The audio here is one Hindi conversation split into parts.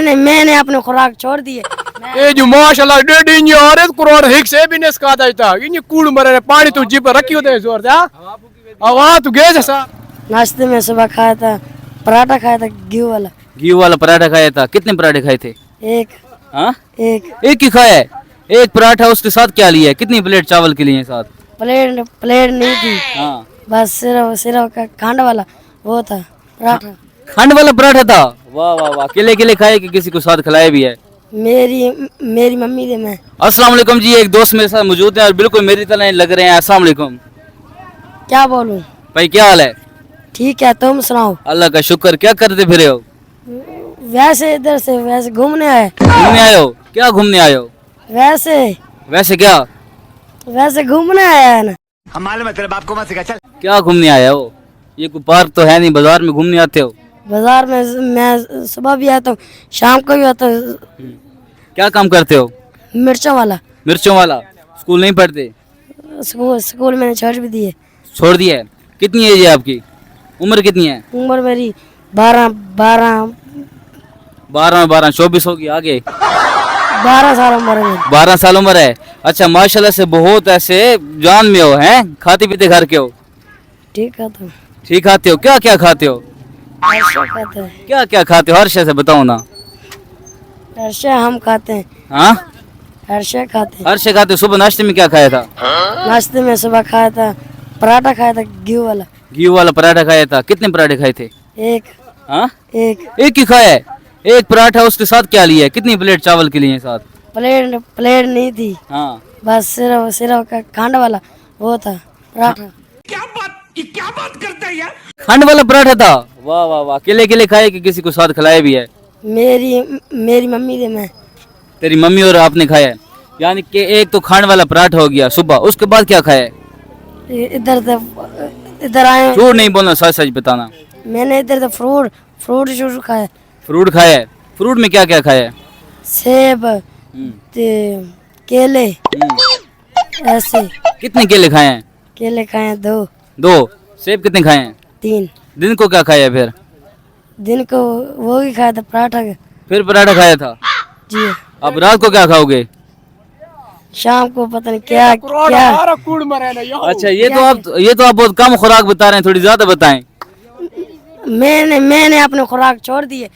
मैंने अपने खुराक छोड़ दी है। ये जो माशाल्लाह डेडी नी आ रहे करोड़ हिक से भी नेस का दाइता ये कूड़ मरे पानी तो जीप रखियो दे जोर जा हवा तू गए जैसा। नाश्ते में सुबह खाया था पराठा, खाया था घी वाला पराठा खाया था। कितने पराठे खाए थे? एक। हाँ, एक ही खाया है। एक पराठा, उसके साथ क्या लिया है? कितनी प्लेट चावल के लिए साथ? प्लेट नहीं थी। हाँ, बस सिर्फ का खंड वाला वो था पराठा। खंड वाला पराठा था। वाह वाह वाह। केले खाए कि किसी को साथ खिलाया भी है? मेरी मम्मी ने। मैं। अस्सलाम वालेकुम जी। एक दोस्त मेरे साथ मौजूद है और बिल्कुल मेरी तरह लग रहे हैं। अस्सलाम वालेकुम। क्या बोलूं भाई, क्या हाल है? ठीक है, तुम सुनाओ। अल्लाह का शुक्र। क्या करते फिरे हो? वैसे इधर से वैसे घूमने आए। घूमने आए हो? क्या घूमने आए हो? वैसे क्या? वैसे घूमने आया है ना। हम मालूम है तेरे बाप को मत सिखा। चल क्या घूमने आया हो? ये कोई पार्क तो है नहीं, बाजार में घूमने आते हो? बाजार में मैं सुबह भी आता हूँ, शाम को भी आता हूँ। क्या काम करते हो? मिर्चों वाला। स्कूल नहीं पढ़ते? स्कूल मैंने छोड़ भी दिए। छोड़ दिया है। कितनी एज है आपकी? उम्र कितनी है? उम्र मेरी 12 24 होगी। आगे 12 साल उम्र है मेरी। 12 साल उम्र है। अच्छा, माशाल्लाह से बहुत ऐसे जान में हो, हैं? खाते पीते घर के हो? ठीक है, तो ठीक खाते हो? क्या क्या खाते हो? हर्षा खाते हैं। क्या क्या खाते हो? हर शय से बताओ ना। हर्षा हम खाते हैं। हाँ, हर्षा खाते हैं। हर शय खाते हो। सुबह नाश्ते में क्या खाया था? नाश्ते में सुबह खाया था पराठा, खाया था घी वाला पराठा खाया था। कितने पराठे खाए थे? एक। हाँ, एक ही खाया है। एक पराठा, उसके साथ क्या लिया है? कितनी प्लेट चावल के लिए साथ? प्लेट नहीं थी। हाँ, बस सिर्फ का खंड वाला वो था पराठा। क्या बात करता है यार। खंड वाला पराठा था। वाह वाह वाह। केले खाए कि किसी को साथ खिलाया भी है? मेरी मम्मी ने। मैं। तेरी मम्मी और आपने खाया है। यानी कि एक तो खंड वाला पराठा हो गया सुबह, उसके बाद क्या खाया है? इधर आए। झूठ नहीं बोलना, सच सच बताना। मैंने इधर से फ्रूट खाया। फ्रूट खाया है। फ्रूट में क्या क्या खाया है? सेब, केले, ऐसे। कितने केले खाए हैं? केले खाए हैं 2। सेब कितने खाए हैं? 3। दिन को क्या खाया है फिर? दिन को वो भी खाया था पराठा। फिर पराठा खाया था। जी। अब रात को क्या खाओगे? शाम को पता नहीं क्या क्या। कूड़ मरे ना अच्छा, ये तो आप बहुत कम खुराक बता रहे हैं, थोड़ी ज्यादा बताएं। मैंने अपने खुराक छोड़ दी है।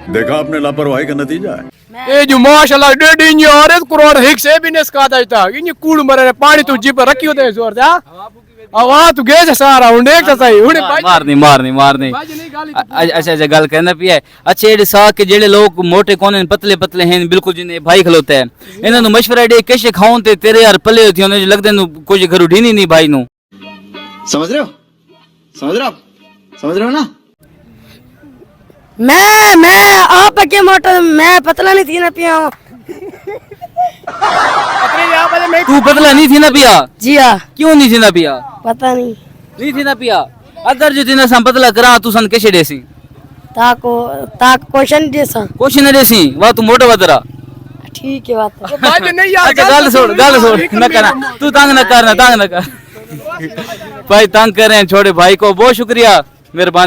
देखा आपने लापरवाही का नतीजा है। ये जो माशाल्लाह डेडी नी आ रहे करोड़ हिक से भी नेस का दाइता ये कूड़ मरे पानी तो जीप रखियो दे जोर जा हवा तू गए जैसा राउंड एक सही हुने मारनी। अच्छा गल कहना पी है। अच्छा, ये साग के जेड़े लोग मोटे कोने पतले हैं बिल्कुल, जिन्हें भाई खलोते हैं, इन्हां नु मशवरा दे कैसे खाऊं ते तेरे यार पले होती होने लगदे नु कुछ घर उठीनी नहीं भाई नु। समझ रहे हो ना। मैं आप के मोटर मैं पतला नहीं थी ना पिया हूँ। तू पतला नहीं थी ना पिया? जी हाँ। क्यों नहीं थी ना पिया? पता नहीं थी ना पिया। अगर जो दिन हम पतला करा तू सन कैसे देसी? ताक क्वेश्चन देसी वाह तू मोटा बदरा। ठीक है बात। अच्छा, गल छोड़ न करना, तू तंग न कर भाई, तंग कर रहे हैं छोड़े भाई को। बहुत शुक्रिया, मेहरबानी।